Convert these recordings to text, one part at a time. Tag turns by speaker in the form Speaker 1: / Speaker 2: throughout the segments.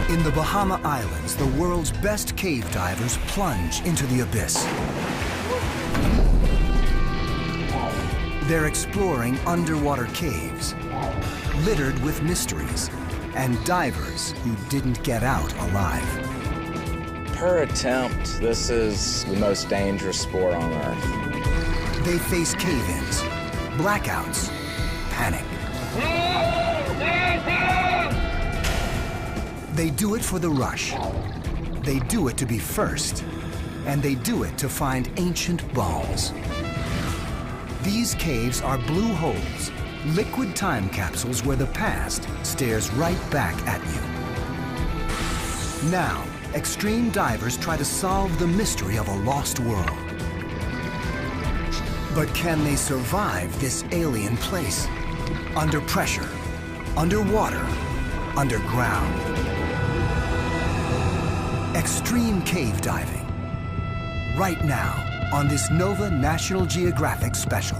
Speaker 1: In the Bahama Islands, the world's best cave divers plunge into the abyss. They're exploring underwater caves, littered with mysteries, and divers who didn't get out alive.
Speaker 2: Per attempt, this is the most dangerous sport on Earth.
Speaker 1: They face cave-ins, blackouts, panic. They do it for the rush. They do it to be first. And they do it to find ancient bones. These caves are blue holes, liquid time capsules where the past stares right back at you. Now, extreme divers try to solve the mystery of a lost world. But can they survive this alien place? Under pressure, underwater, underground. Extreme cave diving. Right now on this Nova National Geographic special.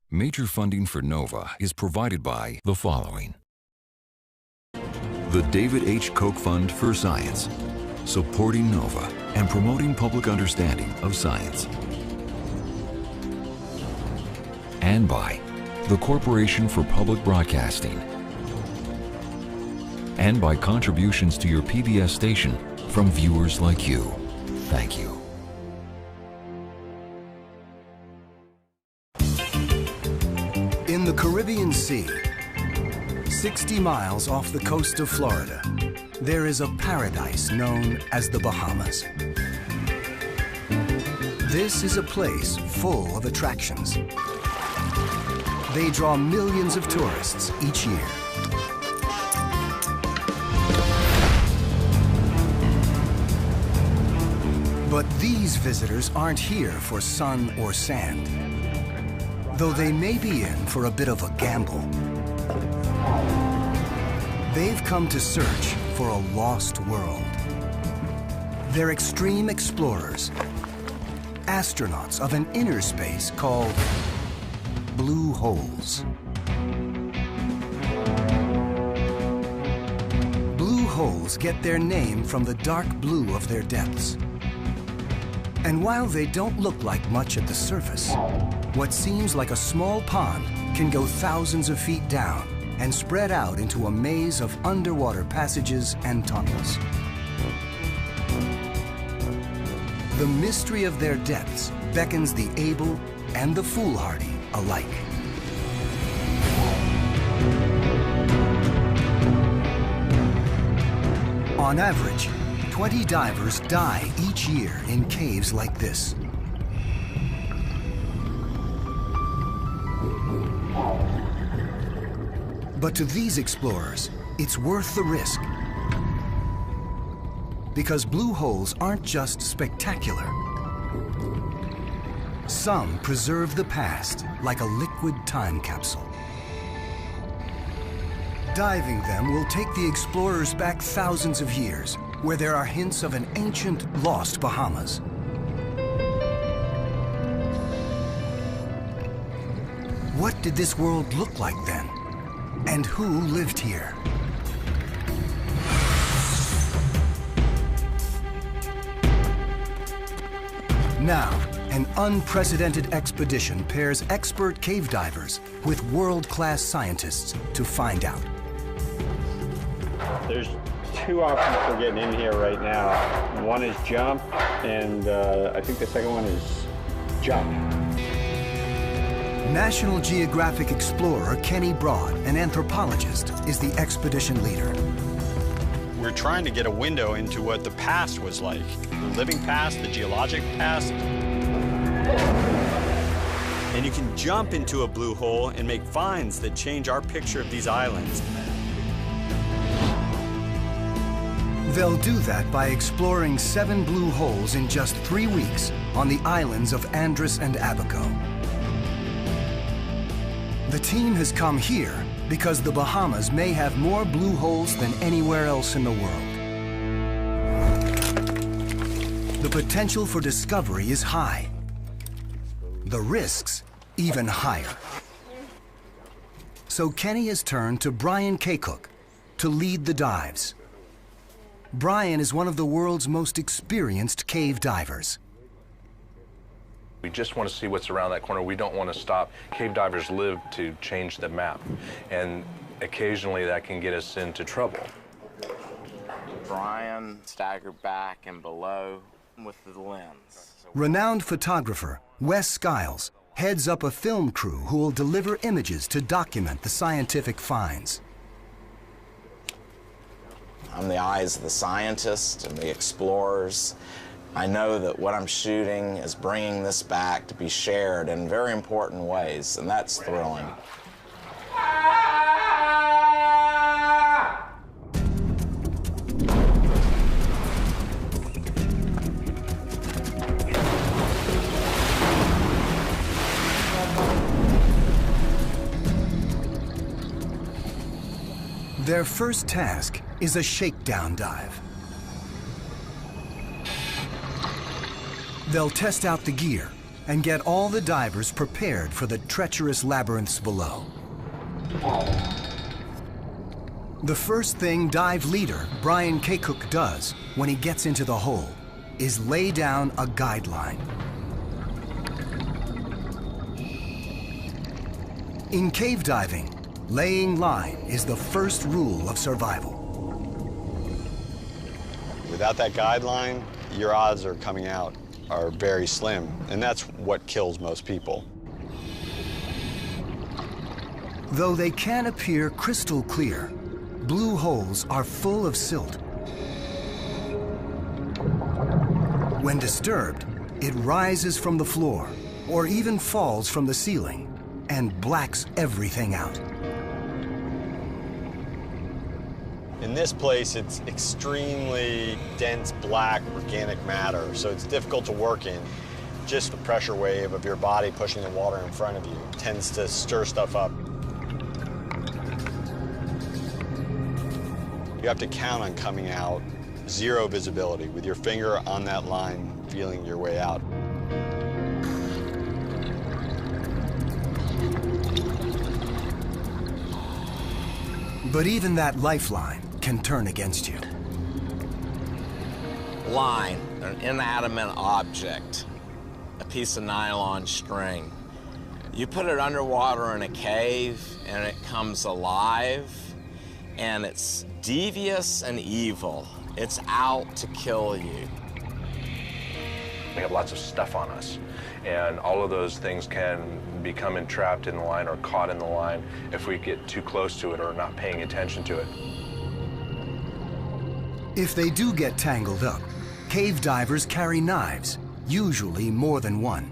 Speaker 3: Major funding for NOVA is provided by the following. The David H. Koch Fund for Science, supporting NOVA and promoting public understanding of science. And by the Corporation for Public Broadcasting. And by contributions to your PBS station from viewers like you. Thank you.
Speaker 1: In the Caribbean Sea, 60 miles off the coast of Florida, there is a paradise known as the Bahamas. This is a place full of attractions. They draw millions of tourists each year. But these visitors aren't here for sun or sand, though they may be in for a bit of a gamble. They've come to search for a lost world. They're extreme explorers, astronauts of an inner space called blue holes. Blue holes get their name from the dark blue of their depths. And while they don't look like much at the surface, what seems like a small pond can go thousands of feet down and spread out into a maze of underwater passages and tunnels. The mystery of their depths beckons the able and the foolhardy alike. On average, 20 divers die each year in caves like this. But to these explorers, it's worth the risk. Because blue holes aren't just spectacular. Some preserve the past like a liquid time capsule. Diving them will take the explorers back thousands of years, where there are hints of an ancient, lost Bahamas. What did this world look like then? And who lived here? Now, an unprecedented expedition pairs expert cave divers with world-class scientists to find out.
Speaker 4: There's two options for getting in here right now. One is jump, and I think the second one is jump.
Speaker 1: National Geographic explorer Kenny Broad, an anthropologist, is the expedition leader.
Speaker 5: We're trying to get a window into what the past was like. The living past, the geologic past. And you can jump into a blue hole and make finds that change our picture of these islands.
Speaker 1: They'll do that by exploring 7 blue holes in just 3 weeks on the islands of Andros and Abaco. The team has come here because the Bahamas may have more blue holes than anywhere else in the world. the potential for discovery is high. The risks even higher. So Kenny has turned to Brian Kaycook to lead the dives. Brian is one of the world's most experienced cave divers.
Speaker 6: We just want to see what's around that corner. We don't want to stop. Cave divers live to change the map, and occasionally that can get us into trouble.
Speaker 2: Brian staggered back and below with the lens.
Speaker 1: Renowned photographer Wes Skiles heads up a film crew who will deliver images to document the scientific finds.
Speaker 2: I'm the eyes of the scientists and the explorers. I know that what I'm shooting is bringing this back to be shared in very important ways, and that's thrilling.
Speaker 1: Their first task is a shakedown dive. They'll test out the gear and get all the divers prepared for the treacherous labyrinths below. The first thing dive leader Brian Kaycook does when he gets into the hole is lay down a guideline. In cave diving, laying line is the first rule of survival.
Speaker 5: Without that guideline, your odds of coming out are very slim, and that's what kills most people.
Speaker 1: Though they can appear crystal clear, blue holes are full of silt. When disturbed, it rises from the floor or even falls from the ceiling and blacks everything out.
Speaker 5: In this place, it's extremely dense black organic matter, so it's difficult to work in. Just the pressure wave of your body pushing the water in front of you tends to stir stuff up. You have to count on coming out zero visibility with your finger on that line, feeling your way out.
Speaker 1: But even that lifeline can turn against you.
Speaker 2: Line, an inanimate object, a piece of nylon string. You put it underwater in a cave and it comes alive, and it's devious and evil. It's out to kill you.
Speaker 6: We have lots of stuff on us, and all of those things can become entrapped in the line or caught in the line if we get too close to it or not paying attention to it.
Speaker 1: If they do get tangled up, cave divers carry knives, usually more than one.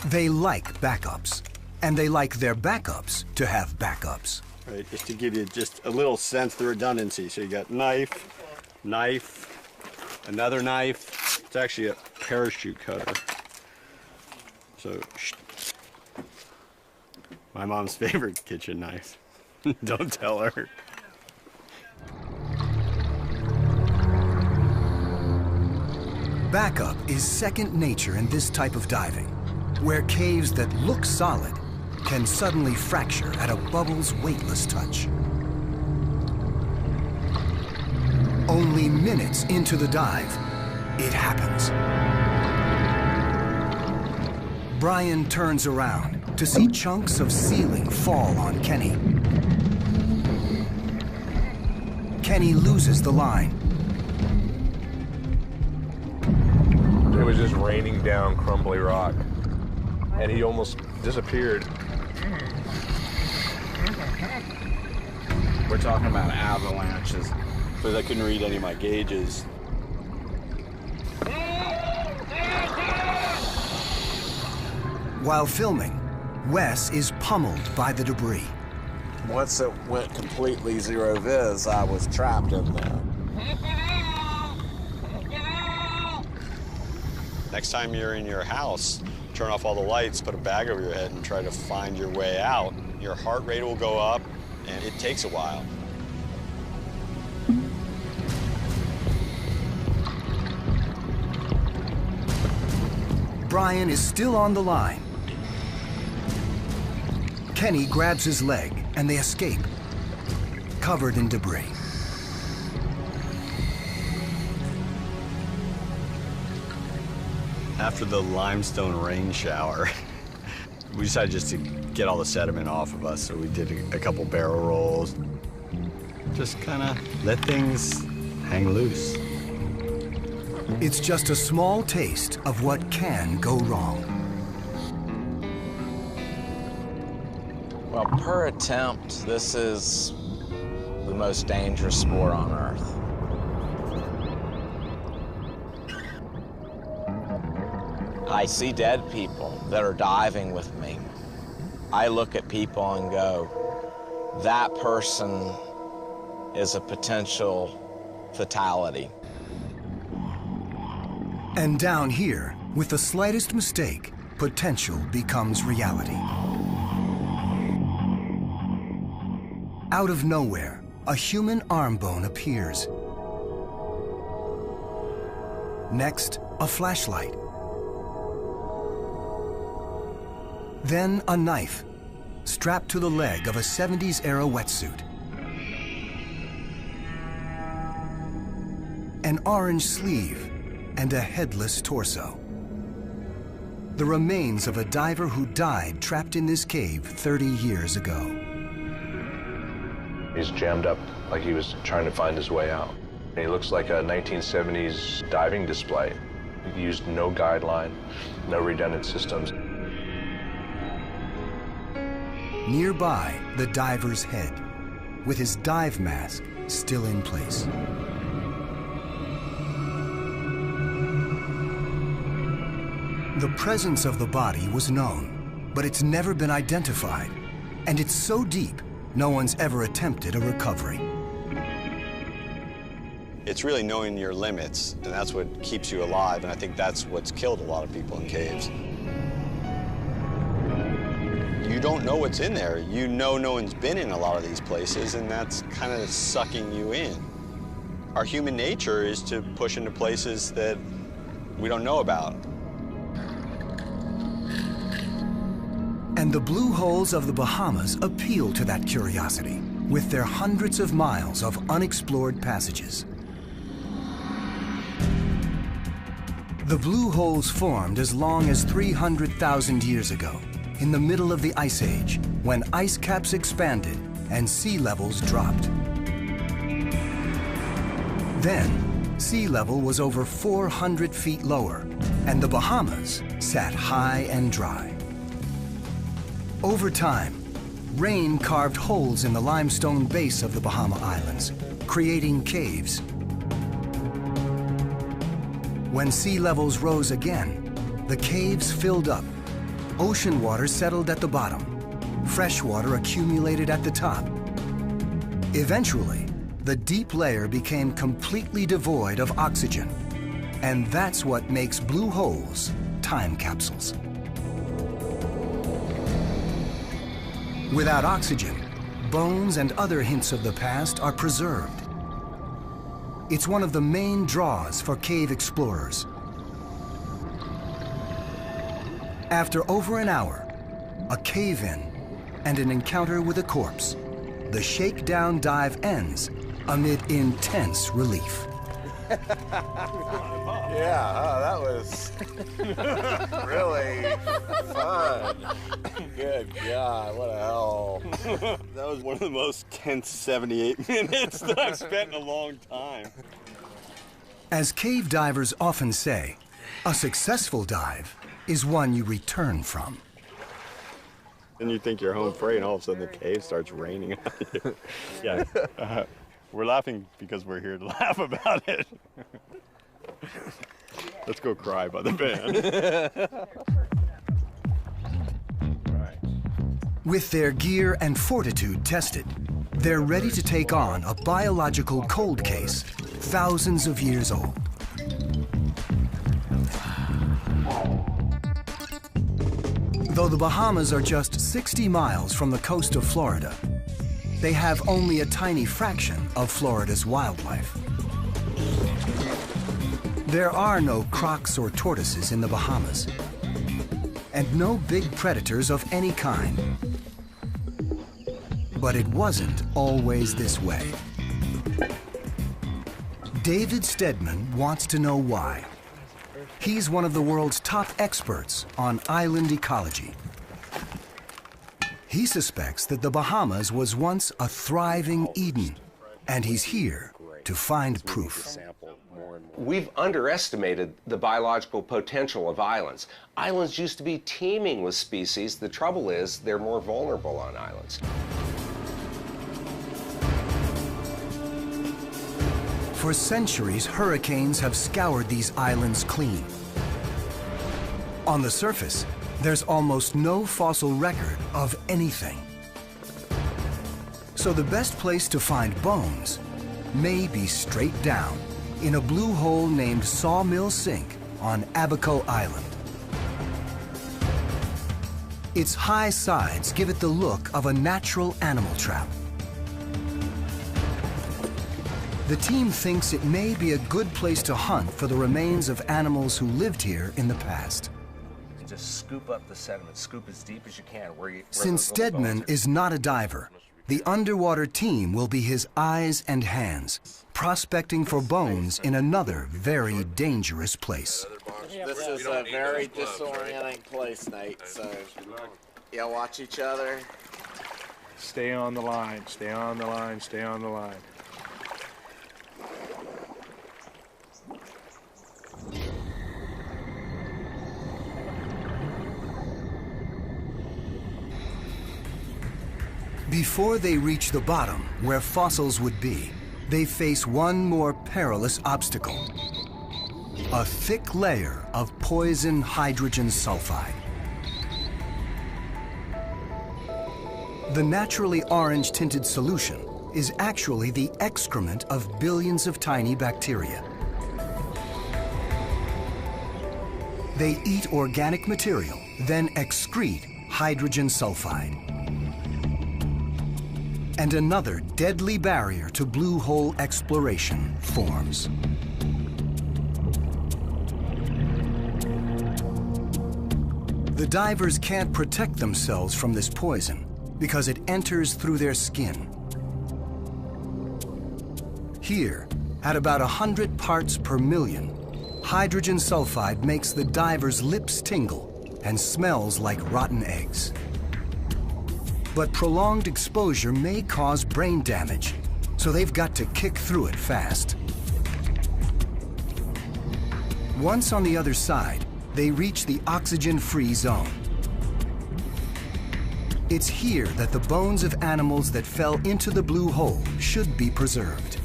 Speaker 1: They like backups, and they like their backups to have backups.
Speaker 5: Right, just to give you just a little sense of the redundancy. So you got knife, knife, another knife. It's actually a parachute cutter. So, my mom's favorite kitchen knife. Don't tell her.
Speaker 1: Backup is second nature in this type of diving, where caves that look solid can suddenly fracture at a bubble's weightless touch. Only minutes into the dive, it happens. Brian turns around to see chunks of ceiling fall on Kenny. Kenny loses the line.
Speaker 6: It was just raining down crumbly rock, and he almost disappeared.
Speaker 2: We're talking about avalanches.
Speaker 5: Because I couldn't read any of my gauges.
Speaker 1: While filming, Wes is pummeled by the debris.
Speaker 2: Once it went completely zero viz, I was trapped in there.
Speaker 5: Next time you're in your house, turn off all the lights, put a bag over your head, and try to find your way out. Your heart rate will go up, and it takes a while.
Speaker 1: Brian is still on the line. Kenny grabs his leg and they escape, covered in debris.
Speaker 5: After the limestone rain shower, we decided just to get all the sediment off of us, so we did a couple barrel rolls. Just kind of let things hang loose.
Speaker 1: It's just a small taste of what can go wrong.
Speaker 2: Well, per attempt, this is the most dangerous sport on Earth. I see dead people that are diving with me. I look at people and go, that person is a potential fatality.
Speaker 1: And down here, with the slightest mistake, potential becomes reality. Out of nowhere, a human arm bone appears. Next, a flashlight. Then a knife, strapped to the leg of a 70s-era wetsuit. An orange sleeve and a headless torso. The remains of a diver who died trapped in this cave 30 years ago.
Speaker 6: He's jammed up like he was trying to find his way out. He looks like a 1970s diving display. He used no guideline, no redundant systems.
Speaker 1: Nearby, the diver's head, with his dive mask still in place. The presence of the body was known, but it's never been identified. And it's so deep, no one's ever attempted a recovery.
Speaker 5: It's really knowing your limits, and that's what keeps you alive, and I think that's what's killed a lot of people in caves. You don't know what's in there. You know no one's been in a lot of these places, and that's kind of sucking you in. Our human nature is to push into places that we don't know about.
Speaker 1: And the blue holes of the Bahamas appeal to that curiosity with their hundreds of miles of unexplored passages. The blue holes formed as long as 300,000 years ago, in the middle of the Ice Age, when ice caps expanded and sea levels dropped. Then, sea level was over 400 feet lower, and the Bahamas sat high and dry. Over time, rain carved holes in the limestone base of the Bahama Islands, creating caves. When sea levels rose again, the caves filled up. Ocean water settled at the bottom. Fresh water accumulated at the top. Eventually, the deep layer became completely devoid of oxygen. And that's what makes blue holes time capsules. Without oxygen, bones and other hints of the past are preserved. It's one of the main draws for cave explorers. After over an hour, a cave-in, and an encounter with a corpse, the shakedown dive ends amid intense relief.
Speaker 2: Yeah, that was really fun. Good God, what a hell.
Speaker 5: That was one of the most tense 78 minutes that I've spent in a long time.
Speaker 1: As cave divers often say, a successful dive is one you return from.
Speaker 5: And you think you're home free, and all of a sudden the cave starts raining on you. Yeah. We're laughing because we're here to laugh about it. Let's go cry by the band.
Speaker 1: With their gear and fortitude tested, they're ready to take on a biological cold case thousands of years old. Though the Bahamas are just 60 miles from the coast of Florida, they have only a tiny fraction of Florida's wildlife. There are no crocs or tortoises in the Bahamas, and no big predators of any kind. But it wasn't always this way. David Stedman wants to know why. He's one of the world's top experts on island ecology. He suspects that the Bahamas was once a thriving Eden, and he's here to find proof.
Speaker 7: We've underestimated the biological potential of islands. Islands used to be teeming with species. The trouble is they're more vulnerable on islands.
Speaker 1: For centuries, hurricanes have scoured these islands clean. On the surface, there's almost no fossil record of anything. So the best place to find bones may be straight down in a blue hole named Sawmill Sink on Abaco Island. Its high sides give it the look of a natural animal trap. The team thinks it may be a good place to hunt for the remains of animals who lived here in the past.
Speaker 7: Just scoop up the sediment, scoop as deep as you can.
Speaker 1: Since Stedman is not a diver, the underwater team will be his eyes and hands, prospecting for bones in another very dangerous place.
Speaker 2: This is a very disorienting place, Nate, so y'all watch each other.
Speaker 8: Stay on the line, stay on the line, stay on the line.
Speaker 1: Before they reach the bottom, where fossils would be, they face one more perilous obstacle: a thick layer of poison hydrogen sulfide. The naturally orange-tinted solution is actually the excrement of billions of tiny bacteria. They eat organic material, then excrete hydrogen sulfide. And another deadly barrier to blue hole exploration forms. The divers can't protect themselves from this poison because it enters through their skin. Here, at about 100 parts per million, hydrogen sulfide makes the divers' lips tingle and smells like rotten eggs. But prolonged exposure may cause brain damage, so they've got to kick through it fast. Once on the other side, they reach the oxygen-free zone. It's here that the bones of animals that fell into the blue hole should be preserved.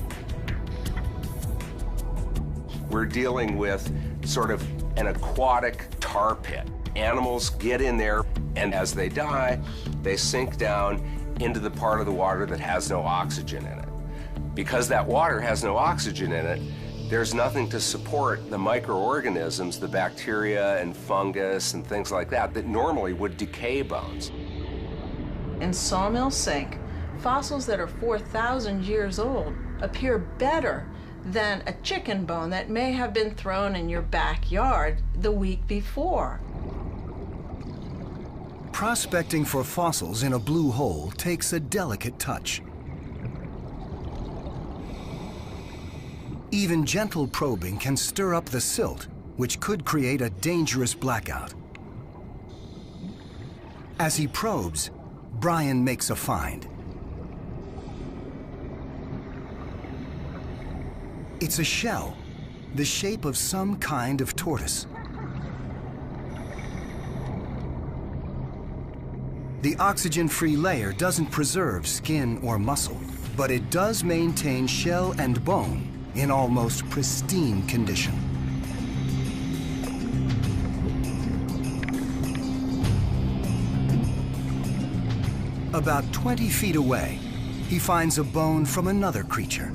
Speaker 7: We're dealing with sort of an aquatic tar pit. Animals get in there, and as they die, they sink down into the part of the water that has no oxygen in it. Because that water has no oxygen in it, there's nothing to support the microorganisms, the bacteria and fungus and things like that, that normally would decay bones.
Speaker 9: In Sawmill Sink, fossils that are 4,000 years old appear better than a chicken bone that may have been thrown in your backyard the week before.
Speaker 1: Prospecting for fossils in a blue hole takes a delicate touch. Even gentle probing can stir up the silt, which could create a dangerous blackout. As he probes, Brian makes a find. It's a shell, the shape of some kind of tortoise. The oxygen-free layer doesn't preserve skin or muscle, but it does maintain shell and bone in almost pristine condition. About 20 feet away, he finds a bone from another creature.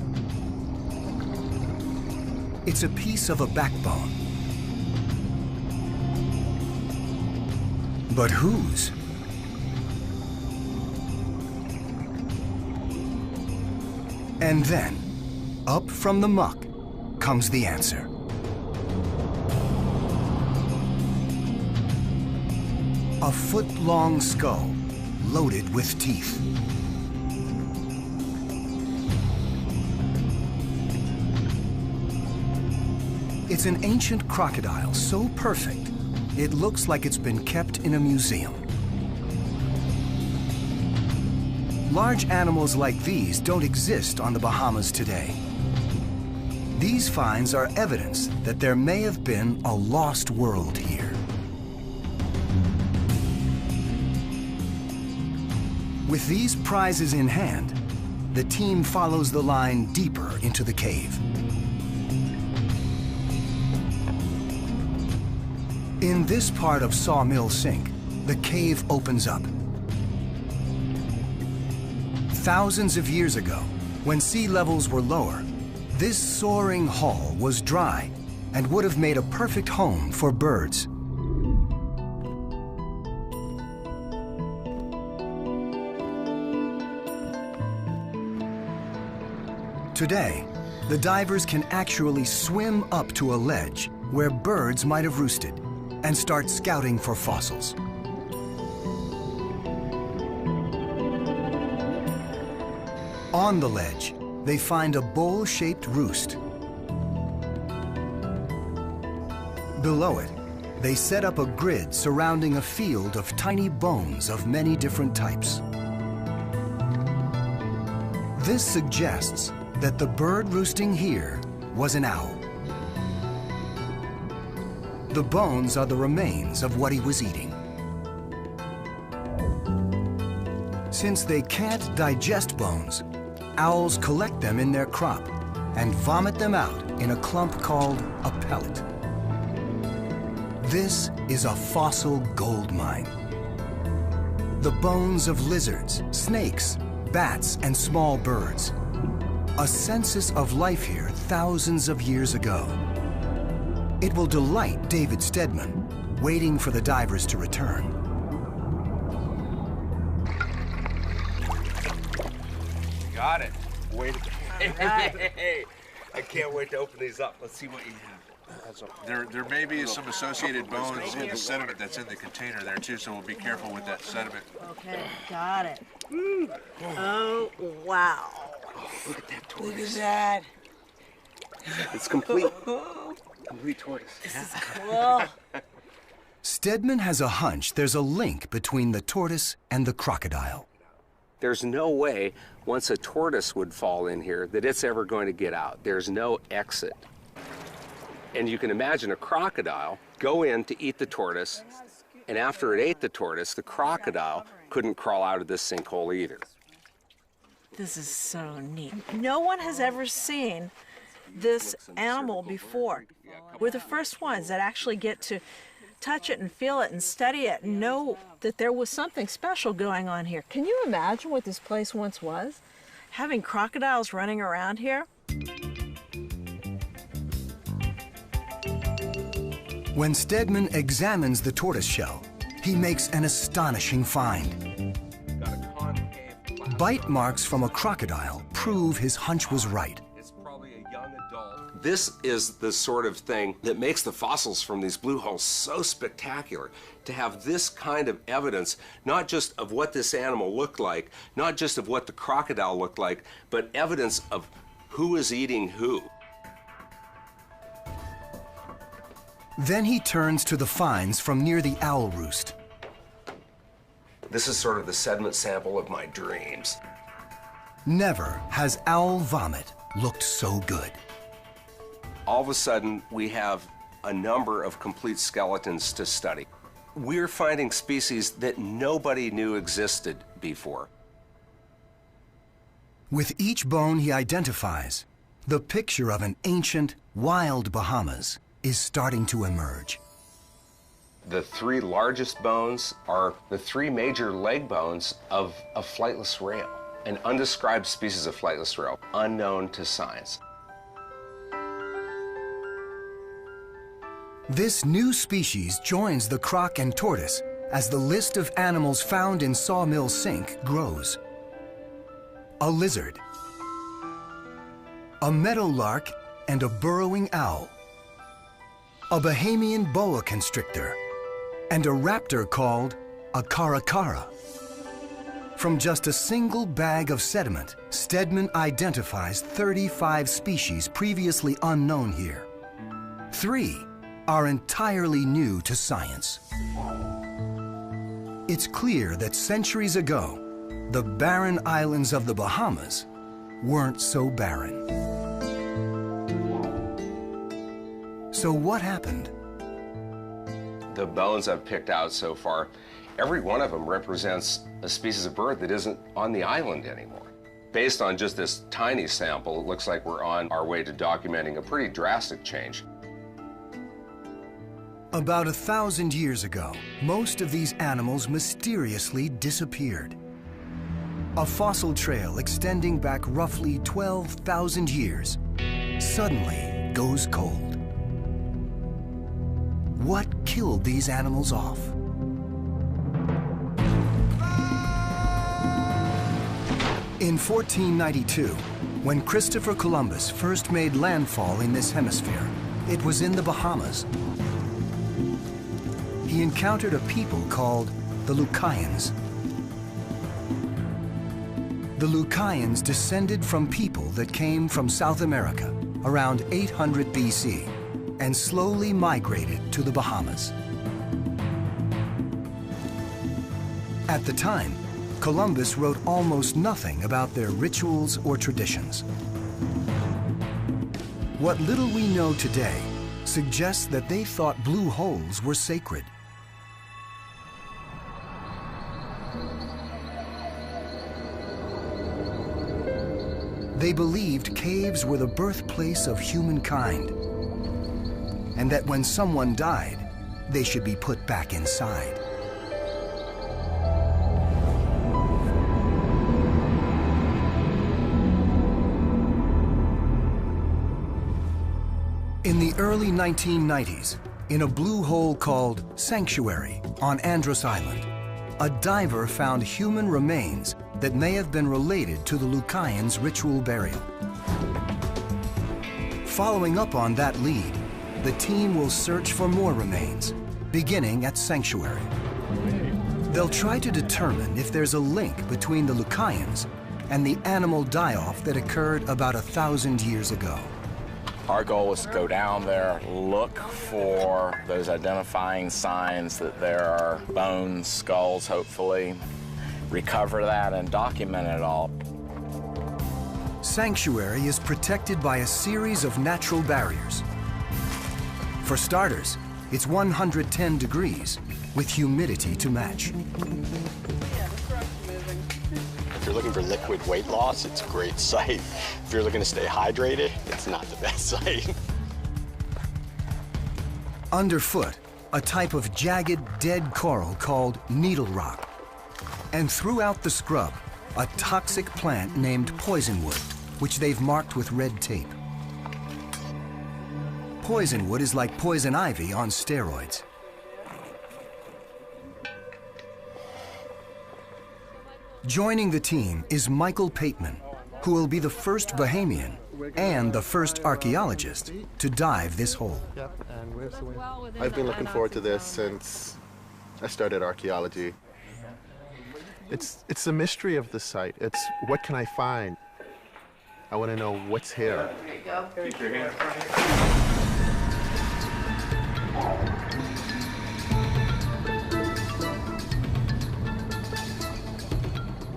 Speaker 1: It's a piece of a backbone. But whose? And then, up from the muck, comes the answer. A foot-long skull loaded with teeth. It's an ancient crocodile so perfect, it looks like it's been kept in a museum. Large animals like these don't exist on the Bahamas today. These finds are evidence that there may have been a lost world here. With these prizes in hand, the team follows the line deeper into the cave. In this part of Sawmill Sink, the cave opens up. Thousands of years ago, when sea levels were lower, this soaring hull was dry and would have made a perfect home for birds. Today, the divers can actually swim up to a ledge where birds might have roosted and start scouting for fossils. On the ledge, they find a bowl-shaped roost. Below it, they set up a grid surrounding a field of tiny bones of many different types. This suggests that the bird roosting here was an owl. The bones are the remains of what he was eating. Since they can't digest bones, owls collect them in their crop and vomit them out in a clump called a pellet. This is a fossil gold mine. The bones of lizards, snakes, bats, and small birds. A census of life here thousands of years ago. It will delight David Stedman, waiting for the divers to return.
Speaker 7: Got it. Wait.
Speaker 10: Right.
Speaker 7: I can't wait to open these up. Let's see what you have.
Speaker 6: There may be some associated bones in the sediment that's in the container there too, so we'll be careful with that sediment.
Speaker 10: Okay, got it. Oh, wow.
Speaker 7: Look at that tortoise.
Speaker 10: Look at that.
Speaker 7: It's complete. Complete tortoise.
Speaker 10: This is cool.
Speaker 1: Stedman has a hunch there's a link between the tortoise and the crocodile.
Speaker 7: There's no way, once a tortoise would fall in here, that it's ever going to get out. There's no exit. And you can imagine a crocodile go in to eat the tortoise, and after it ate the tortoise, the crocodile couldn't crawl out of this sinkhole either.
Speaker 10: This is so neat. No one has ever seen this animal before. We're the first ones that actually get to touch it and feel it and study it and know that there was something special going on here. Can you imagine what this place once was? Having crocodiles running around here?
Speaker 1: When Stedman examines the tortoise shell, he makes an astonishing find. Bite marks from a crocodile prove his hunch was right.
Speaker 7: This is the sort of thing that makes the fossils from these blue holes so spectacular. To have this kind of evidence, not just of what this animal looked like, not just of what the crocodile looked like, but evidence of who is eating who.
Speaker 1: Then he turns to the finds from near the owl roost.
Speaker 7: This is sort of the sediment sample of my dreams.
Speaker 1: Never has owl vomit looked so good.
Speaker 7: All of a sudden, we have a number of complete skeletons to study. We're finding species that nobody knew existed before.
Speaker 1: With each bone he identifies, the picture of an ancient, wild Bahamas is starting to emerge.
Speaker 7: The three largest bones are the three major leg bones of a flightless rail, an undescribed species of flightless rail, unknown to science.
Speaker 1: This new species joins the croc and tortoise as the list of animals found in Sawmill Sink grows. A lizard, a meadowlark, and a burrowing owl, a Bahamian boa constrictor, and a raptor called a caracara. From just a single bag of sediment, Stedman identifies 35 species previously unknown here. 3 are entirely new to science. It's clear that centuries ago, the barren islands of the Bahamas weren't so barren. So what happened?
Speaker 7: The bones I've picked out so far, every one of them represents a species of bird that isn't on the island anymore. Based on just this tiny sample, it looks like we're on our way to documenting a pretty drastic change.
Speaker 1: About 1,000 years ago, most of these animals mysteriously disappeared. A fossil trail extending back roughly 12,000 years suddenly goes cold. What killed these animals off? In 1492, when Christopher Columbus first made landfall in this hemisphere, it was in the Bahamas. He encountered a people called the Lucayans. The Lucayans descended from people that came from South America around 800 BC and slowly migrated to the Bahamas. At the time, Columbus wrote almost nothing about their rituals or traditions. What little we know today suggests that they thought blue holes were sacred. They believed caves were the birthplace of humankind, and that when someone died, they should be put back inside. In the early 1990s, in a blue hole called Sanctuary on Andros Island, a diver found human remains that may have been related to the Lucayans' ritual burial. Following up on that lead, the team will search for more remains, beginning at Sanctuary. They'll try to determine if there's a link between the Lucayans and the animal die-off that occurred about 1,000 years ago.
Speaker 2: Our goal is to go down there, look for those identifying signs that there are bones, skulls, hopefully, recover that and document it all.
Speaker 1: Sanctuary is protected by a series of natural barriers. For starters, it's 110 degrees with humidity to match.
Speaker 5: If you're looking for liquid weight loss, it's a great site. If you're looking to stay hydrated, it's not the best site.
Speaker 1: Underfoot, a type of jagged, dead coral called needle rock. And throughout the scrub, a toxic plant named poisonwood, which they've marked with red tape. Poisonwood is like poison ivy on steroids. Joining the team is Michael Pateman, who will be the first Bahamian and the first archaeologist to dive this hole.
Speaker 11: I've been looking forward to this since I started archaeology. It's the mystery of the site. It's what can I find? I want to know what's here.
Speaker 9: Keep your hand.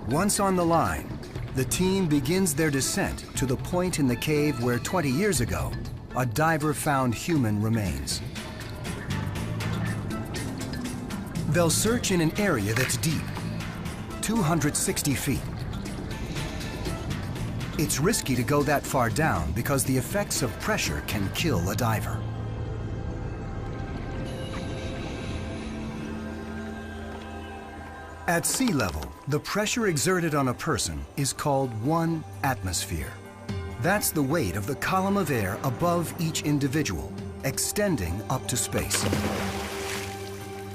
Speaker 1: Once on the line, the team begins their descent to the point in the cave where 20 years ago, a diver found human remains. They'll search in an area that's deep, 260 feet. It's risky to go that far down because the effects of pressure can kill a diver. At sea level, the pressure exerted on a person is called 1 atmosphere. That's the weight of the column of air above each individual, extending up to space.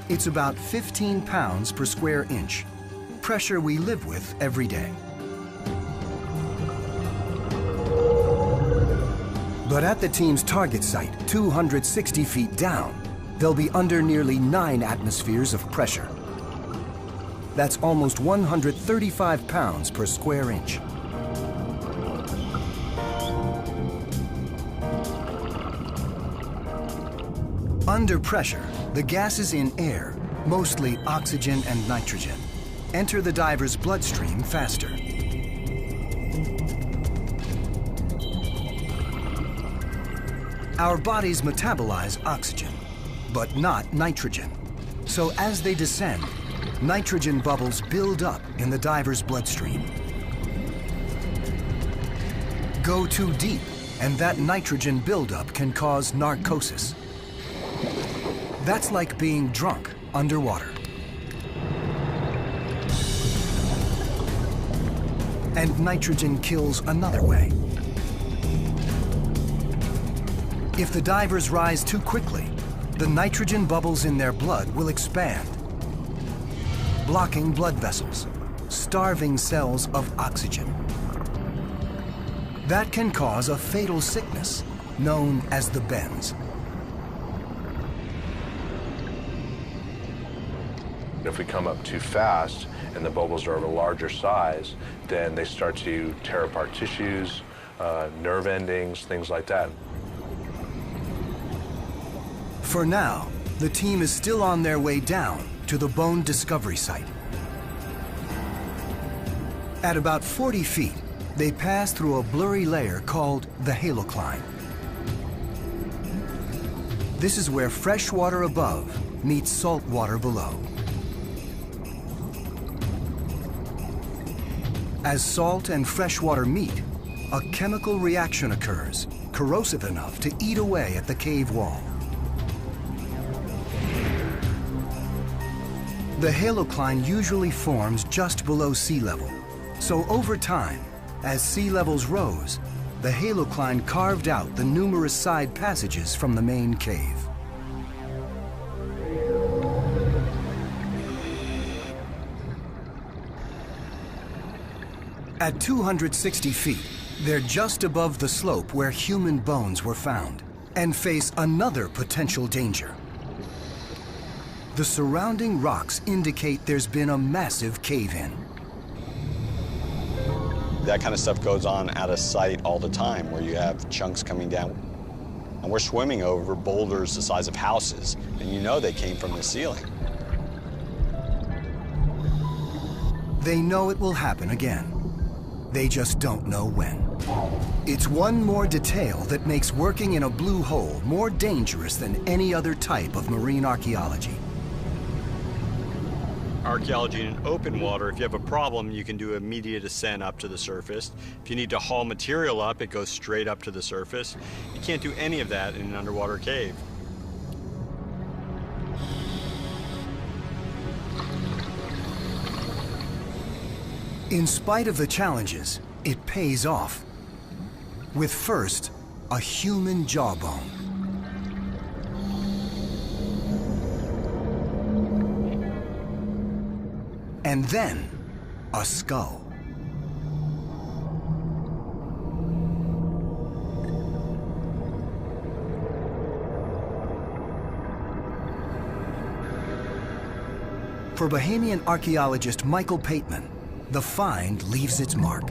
Speaker 1: It's about 15 pounds per square inch, pressure we live with every day. But at the team's target site, 260 feet down, they'll be under nearly 9 atmospheres of pressure. That's almost 135 pounds per square inch. Under pressure, the gases in air, mostly oxygen and nitrogen, enter the diver's bloodstream faster. Our bodies metabolize oxygen, but not nitrogen. So as they descend, nitrogen bubbles build up in the diver's bloodstream. Go too deep, and that nitrogen buildup can cause narcosis. That's like being drunk underwater. And nitrogen kills another way. If the divers rise too quickly, the nitrogen bubbles in their blood will expand, blocking blood vessels, starving cells of oxygen. That can cause a fatal sickness known as the bends.
Speaker 6: If we come up too fast and the bubbles are of a larger size, then they start to tear apart tissues, nerve endings, things like that.
Speaker 1: For now, the team is still on their way down to the bone discovery site. At about 40 feet, they pass through a blurry layer called the halocline. This is where fresh water above meets salt water below. As salt and fresh water meet, a chemical reaction occurs, corrosive enough to eat away at the cave wall. The halocline usually forms just below sea level, so over time, as sea levels rose, the halocline carved out the numerous side passages from the main cave. At 260 feet, they're just above the slope where human bones were found and face another potential danger. The surrounding rocks indicate there's been a massive cave-in.
Speaker 5: That kind of stuff goes on at a site all the time where you have chunks coming down. And we're swimming over boulders the size of houses, and you know they came from the ceiling.
Speaker 1: They know it will happen again. They just don't know when. It's one more detail that makes working in a blue hole more dangerous than any other type of marine archaeology.
Speaker 5: Archaeology in open water, if you have a problem, you can do immediate ascent up to the surface. If you need to haul material up, it goes straight up to the surface. You can't do any of that in an underwater cave.
Speaker 1: In spite of the challenges, it pays off. With first, a human jawbone. And then, a skull. For Bahamian archaeologist Michael Pateman, the find leaves its mark.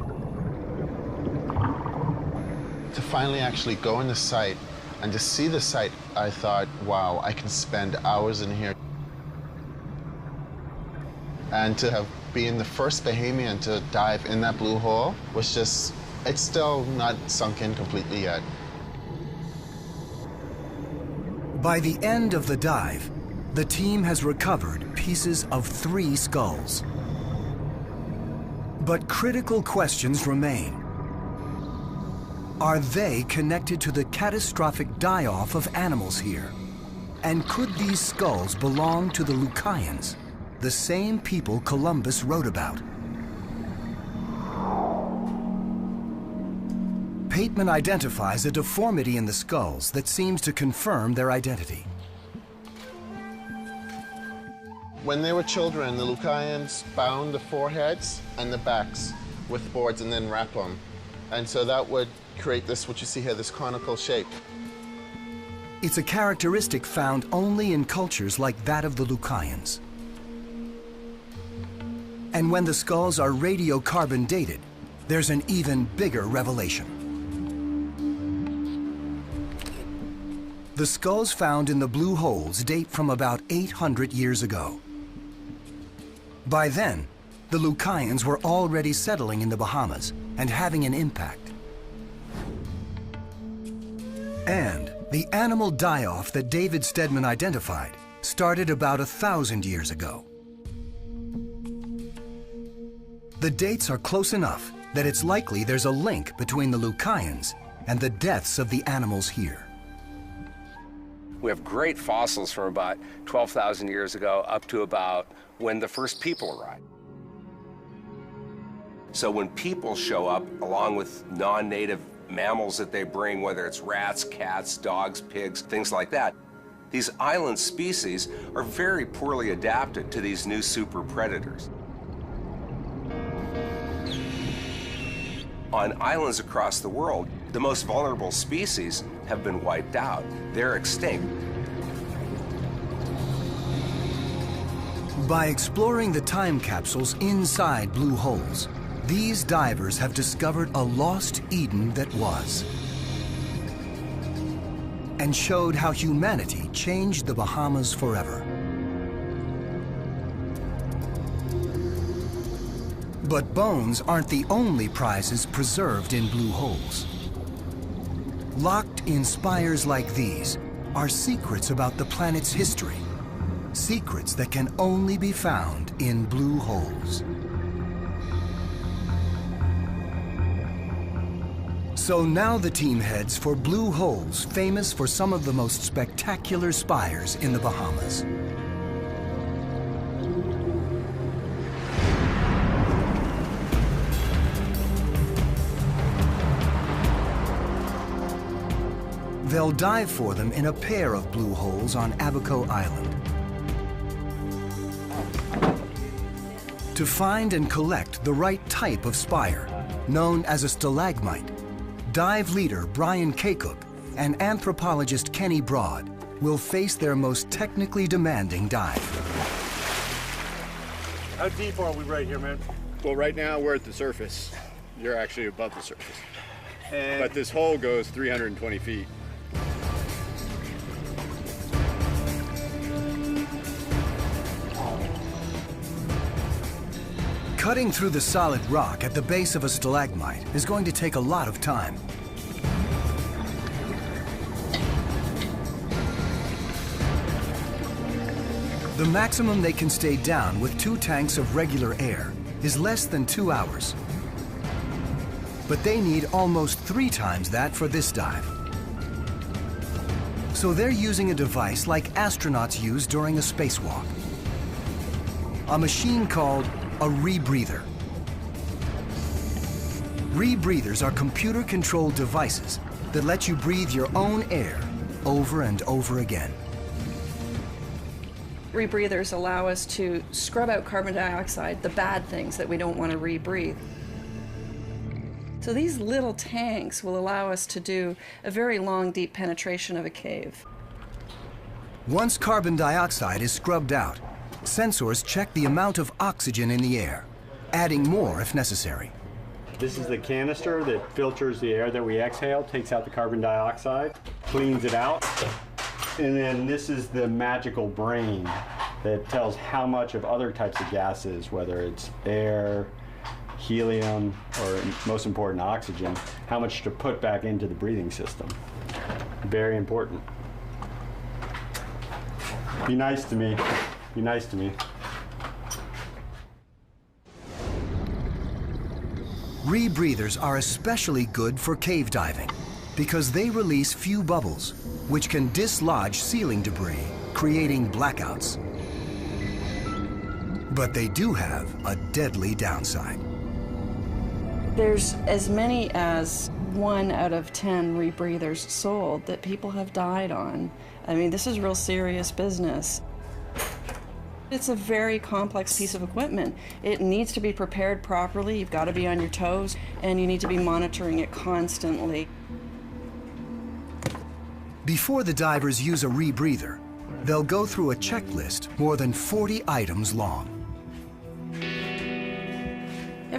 Speaker 11: To finally actually go in the site and to see the site, I thought, wow, I can spend hours in here. And to have been the first Bahamian to dive in that blue hole was just, it's still not sunk in completely yet.
Speaker 1: By the end of the dive, the team has recovered pieces of 3 skulls. But critical questions remain. Are they connected to the catastrophic die-off of animals here? And could these skulls belong to the Lucayans, the same people Columbus wrote about? Pateman identifies a deformity in the skulls that seems to confirm their identity.
Speaker 11: When they were children, the Lucayans bound the foreheads and the backs with boards and then wrap them. And so that would create this, what you see here, this conical shape.
Speaker 1: It's a characteristic found only in cultures like that of the Lucayans. And when the skulls are radiocarbon dated, there's an even bigger revelation. The skulls found in the blue holes date from about 800 years ago. By then, the Lucayans were already settling in the Bahamas and having an impact. And the animal die-off that David Stedman identified started about 1,000 years ago. The dates are close enough that it's likely there's a link between the Lucayans and the deaths of the animals here.
Speaker 7: We have great fossils from about 12,000 years ago up to about when the first people arrived. So when people show up, along with non-native mammals that they bring, whether it's rats, cats, dogs, pigs, things like that, these island species are very poorly adapted to these new super predators. On islands across the world, the most vulnerable species have been wiped out. They're extinct.
Speaker 1: By exploring the time capsules inside blue holes, these divers have discovered a lost Eden that was, and showed how humanity changed the Bahamas forever. But bones aren't the only prizes preserved in blue holes. Locked in spires like these are secrets about the planet's history, secrets that can only be found in blue holes. So now the team heads for blue holes famous for some of the most spectacular spires in the Bahamas. They'll dive for them in a pair of blue holes on Abaco Island. To find and collect the right type of spire, known as a stalagmite, dive leader Brian Kaycook and anthropologist Kenny Broad will face their most technically demanding dive.
Speaker 8: How deep are we right here, man?
Speaker 4: Well, right now we're at the surface. You're actually above the surface. But this hole goes 320 feet.
Speaker 1: Cutting through the solid rock at the base of a stalagmite is going to take a lot of time. The maximum they can stay down with 2 tanks of regular air is less than 2 hours. But they need almost 3 times that for this dive. So they're using a device like astronauts use during a spacewalk. A machine called a rebreather. Rebreathers are computer-controlled devices that let you breathe your own air over and over again.
Speaker 12: Rebreathers allow us to scrub out carbon dioxide, the bad things that we don't want to rebreathe. So these little tanks will allow us to do a very long, deep penetration of a cave.
Speaker 1: Once carbon dioxide is scrubbed out, sensors check the amount of oxygen in the air, adding more if necessary.
Speaker 4: This is the canister that filters the air that we exhale, takes out the carbon dioxide, cleans it out. And then this is the magical brain that tells how much of other types of gases, whether it's air, helium, or most important, oxygen, how much to put back into the breathing system. Very important. Be nice to me. Be nice to me.
Speaker 1: Rebreathers are especially good for cave diving because they release few bubbles, which can dislodge ceiling debris, creating blackouts. But they do have a deadly downside.
Speaker 12: There's as many as 1 out of 10 rebreathers sold that people have died on. I mean, this is real serious business. It's a very complex piece of equipment. It needs to be prepared properly. You've got to be on your toes, and you need to be monitoring it constantly.
Speaker 1: Before the divers use a rebreather, they'll go through a checklist more than 40 items long.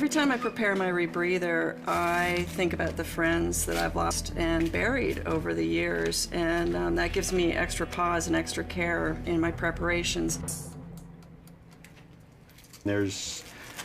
Speaker 12: Every time I prepare my rebreather, I think about the friends that I've lost and buried over the years, and that gives me extra pause and extra care in my preparations.
Speaker 4: There's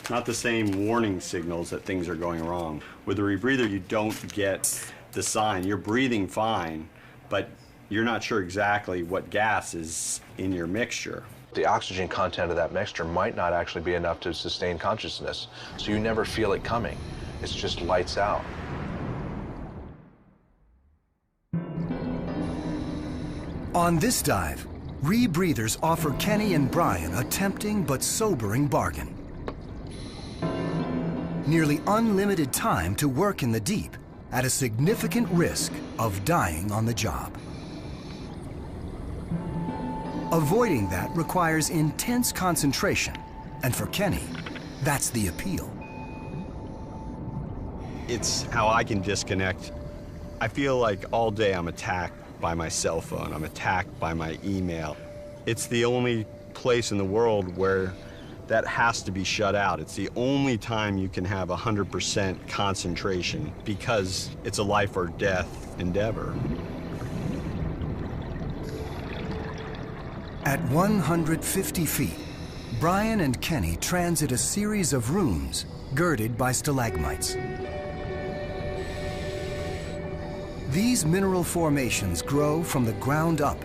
Speaker 4: not the same warning signals that things are going wrong. With a rebreather, you don't get the sign. You're breathing fine, but you're not sure exactly what gas is in your mixture.
Speaker 6: The oxygen content of that mixture might not actually be enough to sustain consciousness, so you never feel it coming. It's just lights out.
Speaker 1: On this dive, rebreathers offer Kenny and Brian a tempting but sobering bargain. Nearly unlimited time to work in the deep at a significant risk of dying on the job. Avoiding that requires intense concentration, and for Kenny, that's the appeal.
Speaker 4: It's how I can disconnect. I feel like all day I'm attacked by my cell phone, I'm attacked by my email. It's the only place in the world where that has to be shut out. It's the only time you can have 100% concentration because it's a life or death endeavor.
Speaker 1: At 150 feet, Brian and Kenny transit a series of rooms girded by stalagmites. These mineral formations grow from the ground up.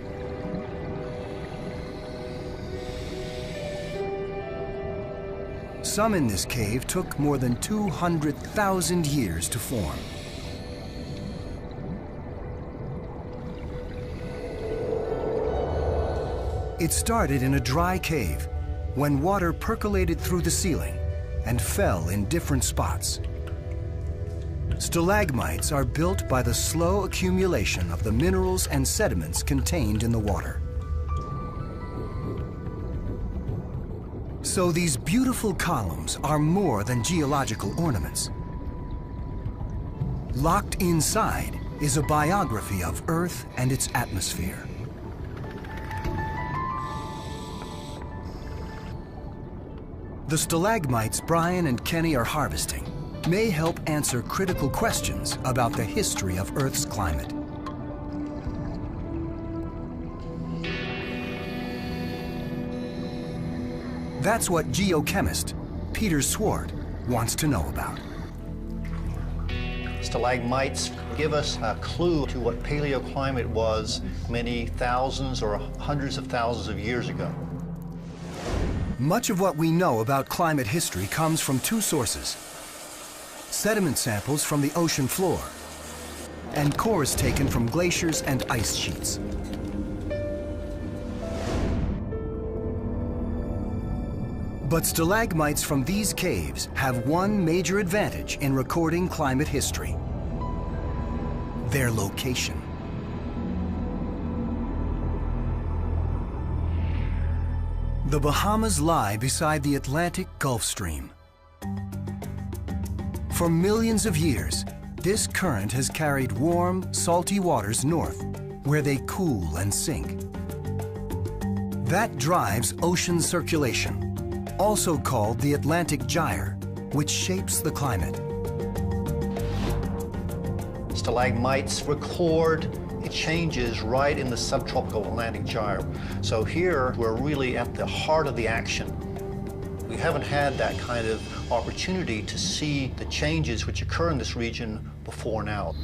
Speaker 1: Some in this cave took more than 200,000 years to form. It started in a dry cave when water percolated through the ceiling and fell in different spots. Stalagmites are built by the slow accumulation of the minerals and sediments contained in the water. So these beautiful columns are more than geological ornaments. Locked inside is a biography of Earth and its atmosphere. The stalagmites Brian and Kenny are harvesting may help answer critical questions about the history of Earth's climate. That's what geochemist Peter Swart wants to know about.
Speaker 13: Stalagmites give us a clue to what paleoclimate was many thousands or hundreds of thousands of years ago.
Speaker 1: Much of what we know about climate history comes from two sources: sediment samples from the ocean floor and cores taken from glaciers and ice sheets. But stalagmites from these caves have one major advantage in recording climate history: their location. The Bahamas lie beside the Atlantic Gulf Stream. For millions of years, this current has carried warm, salty waters north, where they cool and sink. That drives ocean circulation, also called the Atlantic Gyre, which shapes the climate.
Speaker 13: Stalagmites record changes right in the subtropical Atlantic Gyre. So here, we're really at the heart of the action. We haven't had that kind of opportunity to see the changes which occur in this region before now.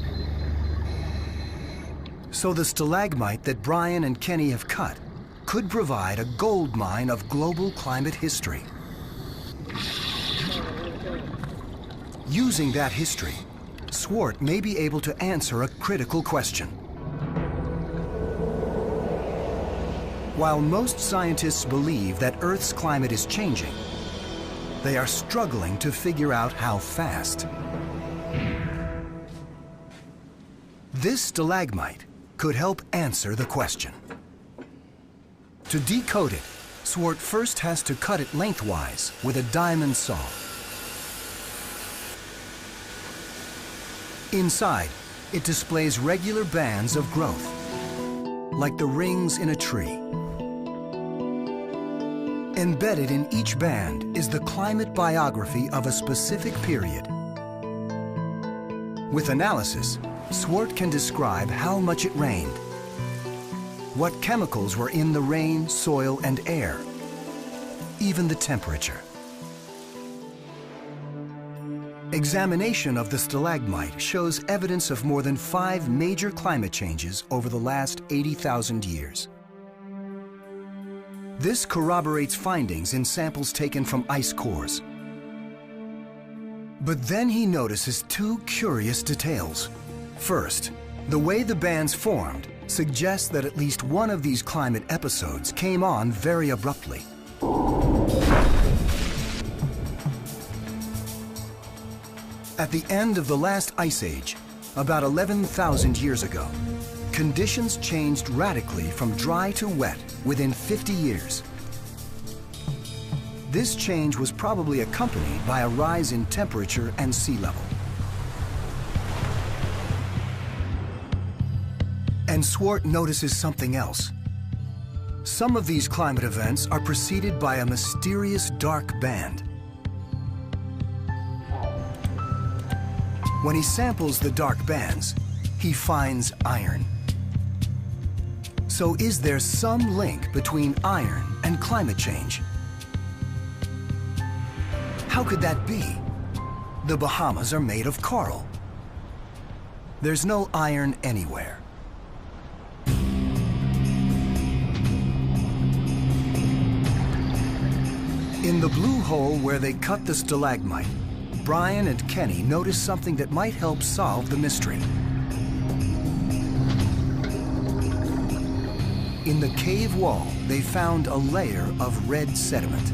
Speaker 1: So the stalagmite that Brian and Kenny have cut could provide a gold mine of global climate history. Using that history, Swart may be able to answer a critical question. While most scientists believe that Earth's climate is changing, they are struggling to figure out how fast. This stalagmite could help answer the question. To decode it, Swart first has to cut it lengthwise with a diamond saw. Inside, it displays regular bands of growth, like the rings in a tree. Embedded in each band is the climate biography of a specific period. With analysis, Swart can describe how much it rained, what chemicals were in the rain, soil, and air, even the temperature. Examination of the stalagmite shows evidence of more than 5 major climate changes over the last 80,000 years. This corroborates findings in samples taken from ice cores. But then he notices 2 curious details. First, the way the bands formed suggests that at least one of these climate episodes came on very abruptly. At the end of the last ice age, about 11,000 years ago, conditions changed radically from dry to wet within 50 years. This change was probably accompanied by a rise in temperature and sea level. And Swart notices something else. Some of these climate events are preceded by a mysterious dark band. When he samples the dark bands, he finds iron. So is there some link between iron and climate change? How could that be? The Bahamas are made of coral. There's no iron anywhere. In the blue hole where they cut the stalagmite, Brian and Kenny notice something that might help solve the mystery. In the cave wall, they found a layer of red sediment.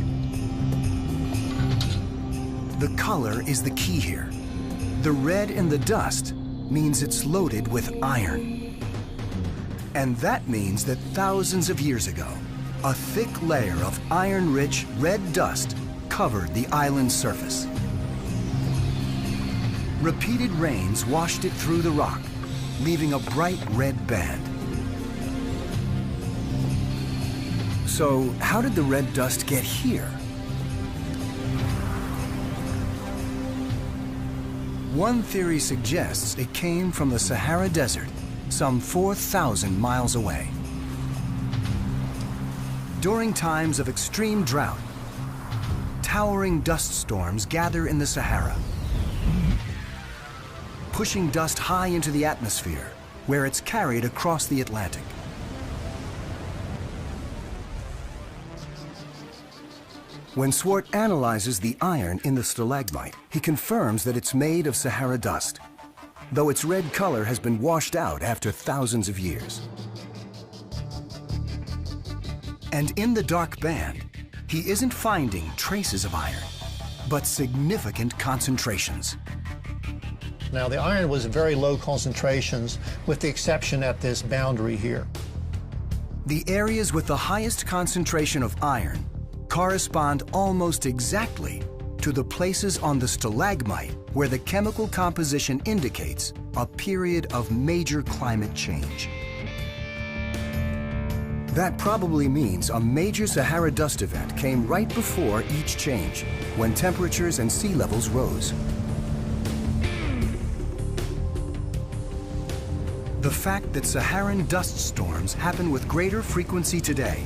Speaker 1: The color is the key here. The red in the dust means it's loaded with iron. And that means that thousands of years ago, a thick layer of iron-rich red dust covered the island's surface. Repeated rains washed it through the rock, leaving a bright red band. So, how did the red dust get here? One theory suggests it came from the Sahara Desert, some 4,000 miles away. During times of extreme drought, towering dust storms gather in the Sahara, pushing dust high into the atmosphere, where it's carried across the Atlantic. When Swart analyzes the iron in the stalagmite, he confirms that it's made of Sahara dust, though its red color has been washed out after thousands of years. And in the dark band, he isn't finding traces of iron, but significant concentrations.
Speaker 13: Now, the iron was very low concentrations, with the exception at this boundary here.
Speaker 1: The areas with the highest concentration of iron correspond almost exactly to the places on the stalagmite where the chemical composition indicates a period of major climate change. That probably means a major Sahara dust event came right before each change, when temperatures and sea levels rose. The fact that Saharan dust storms happen with greater frequency today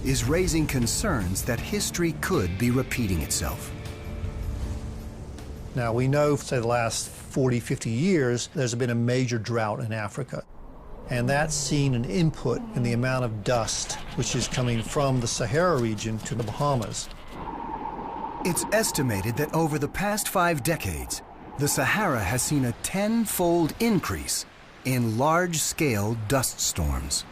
Speaker 1: is raising concerns that history could be repeating itself.
Speaker 13: Now, we know, say, the last 40, 50 years, there's been a major drought in Africa. And that's seen an input in the amount of dust which is coming from the Sahara region to the Bahamas.
Speaker 1: It's estimated that over the past 5 decades, the Sahara has seen a 10-fold increase in large-scale dust storms.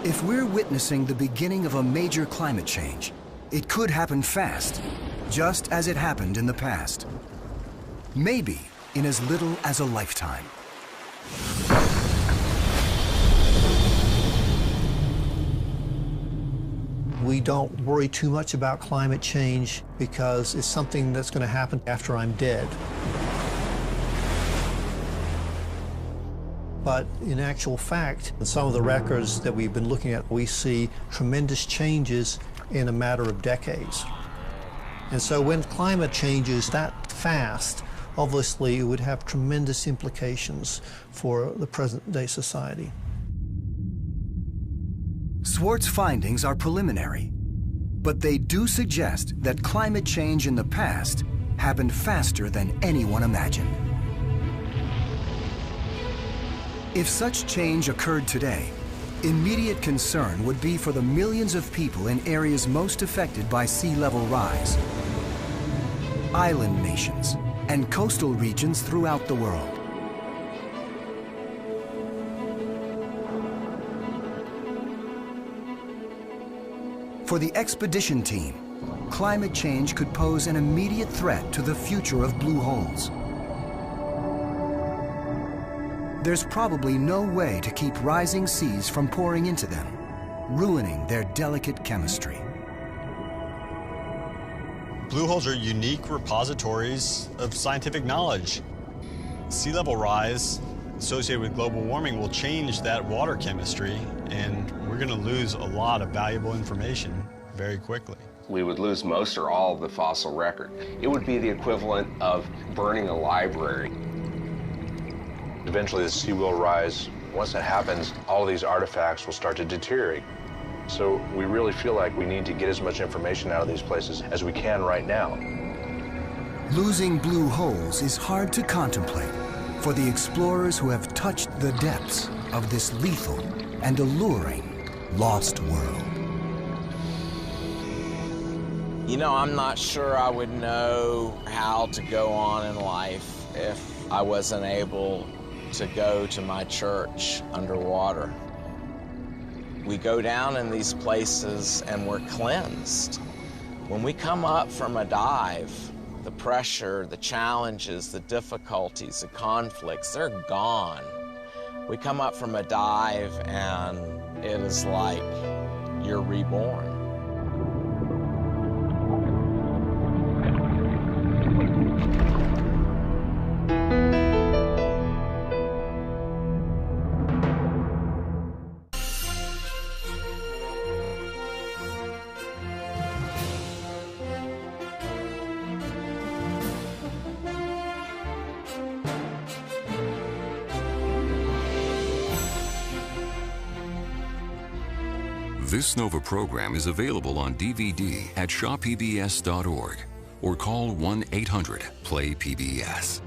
Speaker 1: If we're witnessing the beginning of a major climate change, it could happen fast, just as it happened in the past. Maybe in as little as a lifetime.
Speaker 13: We don't worry too much about climate change because it's something that's going to happen after I'm dead. But in actual fact, in some of the records that we've been looking at, we see tremendous changes in a matter of decades. And so when climate changes that fast, obviously it would have tremendous implications for the present-day society.
Speaker 1: Swart's findings are preliminary, but they do suggest that climate change in the past happened faster than anyone imagined. If such change occurred today, immediate concern would be for the millions of people in areas most affected by sea level rise, island nations, and coastal regions throughout the world. For the expedition team, climate change could pose an immediate threat to the future of blue holes. There's probably no way to keep rising seas from pouring into them, ruining their delicate chemistry.
Speaker 5: Blue holes are unique repositories of scientific knowledge. Sea level rise associated with global warming will change that water chemistry, and we're going to lose a lot of valuable information very quickly.
Speaker 7: We would lose most or all of the fossil record. It would be the equivalent of burning a library.
Speaker 6: Eventually the sea will rise. Once that happens, all of these artifacts will start to deteriorate. So we really feel like we need to get as much information out of these places as we can right now.
Speaker 1: Losing blue holes is hard to contemplate for the explorers who have touched the depths of this lethal and alluring lost world.
Speaker 2: You know, I'm not sure I would know how to go on in life if I wasn't able to go to my church underwater. We go down in these places and we're cleansed. When we come up from a dive, the pressure, the challenges, the difficulties, the conflicts, they're gone. We come up from a dive and it is like you're reborn.
Speaker 3: This NOVA program is available on DVD at shawpbs.org or call 1-800-PLAY-PBS.